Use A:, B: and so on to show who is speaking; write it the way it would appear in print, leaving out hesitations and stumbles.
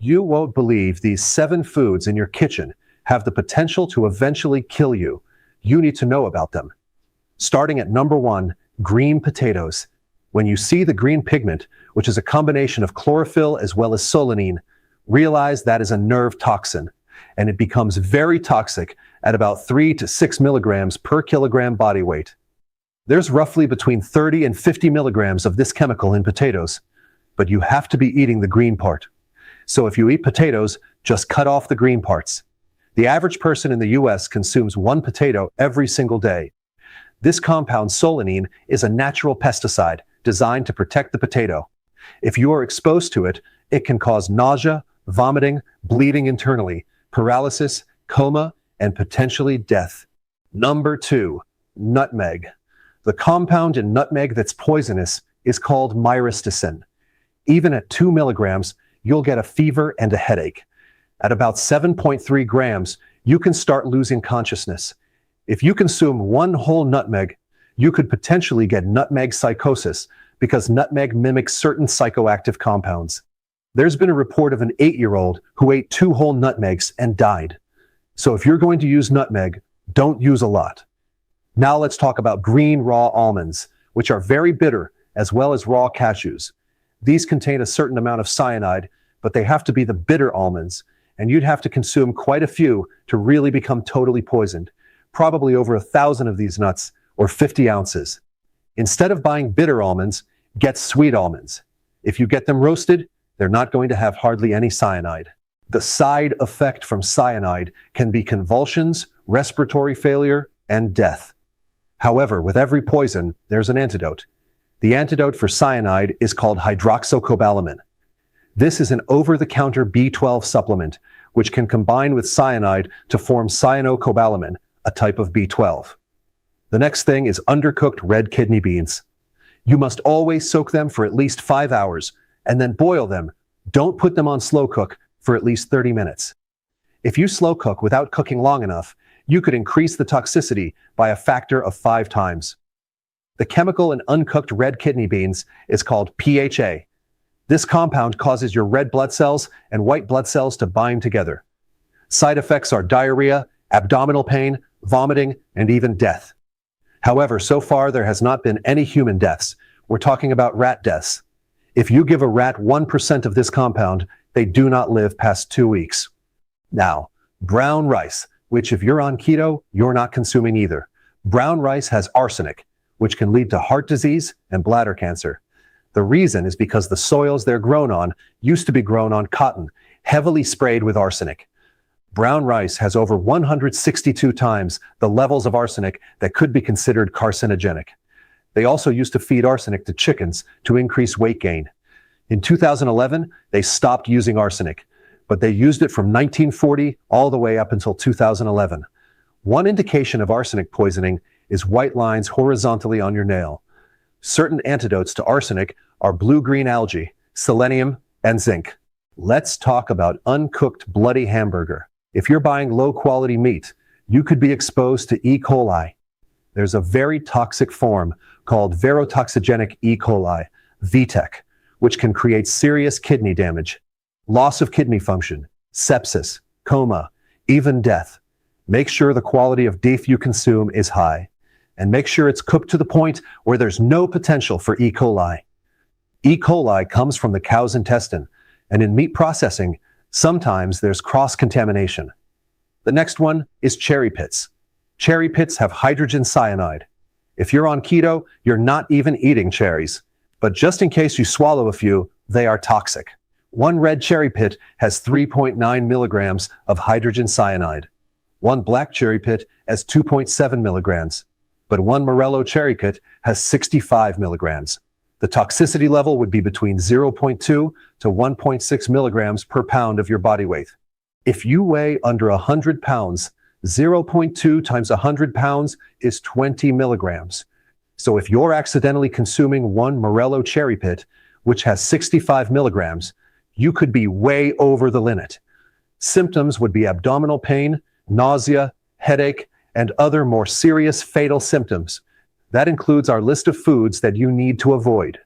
A: You won't believe these 7 foods in your kitchen have the potential to eventually kill you. You need to know about them. Starting at number 1, green potatoes. When you see the green pigment, which is a combination of chlorophyll as well as solanine, realize that is a nerve toxin, and it becomes very toxic at about 3 to 6 milligrams per kilogram body weight. There's roughly between 30 and 50 milligrams of this chemical in potatoes, but you have to be eating the green part. So if you eat potatoes, just cut off the green parts. The average person in the US consumes 1 potato every single day. This compound, solanine, is a natural pesticide designed to protect the potato. If you are exposed to it, it can cause nausea, vomiting, bleeding internally, paralysis, coma, and potentially death. Number 2, nutmeg. The compound in nutmeg that's poisonous is called myristicin. Even at 2 milligrams, you'll get a fever and a headache. At about 7.3 grams, you can start losing consciousness. If you consume 1 whole nutmeg, you could potentially get nutmeg psychosis because nutmeg mimics certain psychoactive compounds. There's been a report of an 8-year-old who ate 2 whole nutmegs and died. So if you're going to use nutmeg, don't use a lot. Now let's talk about green raw almonds, which are very bitter, as well as raw cashews. These contain a certain amount of cyanide, but they have to be the bitter almonds, and you'd have to consume quite a few to really become totally poisoned. Probably over 1,000 of these nuts, or 50 ounces. Instead of buying bitter almonds, get sweet almonds. If you get them roasted, they're not going to have hardly any cyanide. The side effect from cyanide can be convulsions, respiratory failure, and death. However, with every poison, there's an antidote. The antidote for cyanide is called hydroxycobalamin. This is an over-the-counter B12 supplement, which can combine with cyanide to form cyanocobalamin, a type of B12. The next thing is undercooked red kidney beans. You must always soak them for at least 5 hours, and then boil them. Don't put them on slow cook for at least 30 minutes. If you slow cook without cooking long enough, you could increase the toxicity by a factor of 5 times. The chemical in uncooked red kidney beans is called PHA. This compound causes your red blood cells and white blood cells to bind together. Side effects are diarrhea, abdominal pain, vomiting, and even death. However, so far there has not been any human deaths. We're talking about rat deaths. If you give a rat 1% of this compound, they do not live past 2 weeks. Now, brown rice, which if you're on keto, you're not consuming either. Brown rice has arsenic, which can lead to heart disease and bladder cancer. The reason is because the soils they're grown on used to be grown on cotton, heavily sprayed with arsenic. Brown rice has over 162 times the levels of arsenic that could be considered carcinogenic. They also used to feed arsenic to chickens to increase weight gain. In 2011, they stopped using arsenic, but they used it from 1940 all the way up until 2011. One indication of arsenic poisoning is white lines horizontally on your nail. Certain antidotes to arsenic are blue-green algae, selenium, and zinc. Let's talk about uncooked bloody hamburger. If you're buying low-quality meat, you could be exposed to E. coli. There's a very toxic form called verotoxigenic E. coli, VTEC, which can create serious kidney damage, loss of kidney function, sepsis, coma, even death. Make sure the quality of beef you consume is high, and make sure it's cooked to the point where there's no potential for E. coli. E. coli comes from the cow's intestine, and in meat processing, sometimes there's cross-contamination. The next one is cherry pits. Cherry pits have hydrogen cyanide. If you're on keto, you're not even eating cherries. But just in case you swallow a few, they are toxic. One red cherry pit has 3.9 milligrams of hydrogen cyanide. One black cherry pit has 2.7 milligrams. But one Morello cherry pit has 65 milligrams. The toxicity level would be between 0.2 to 1.6 milligrams per pound of your body weight. If you weigh under 100 pounds, 0.2 times 100 pounds is 20 milligrams. So if you're accidentally consuming one Morello cherry pit, which has 65 milligrams, you could be way over the limit. Symptoms would be abdominal pain, nausea, headache, and other more serious fatal symptoms. That includes our list of foods that you need to avoid.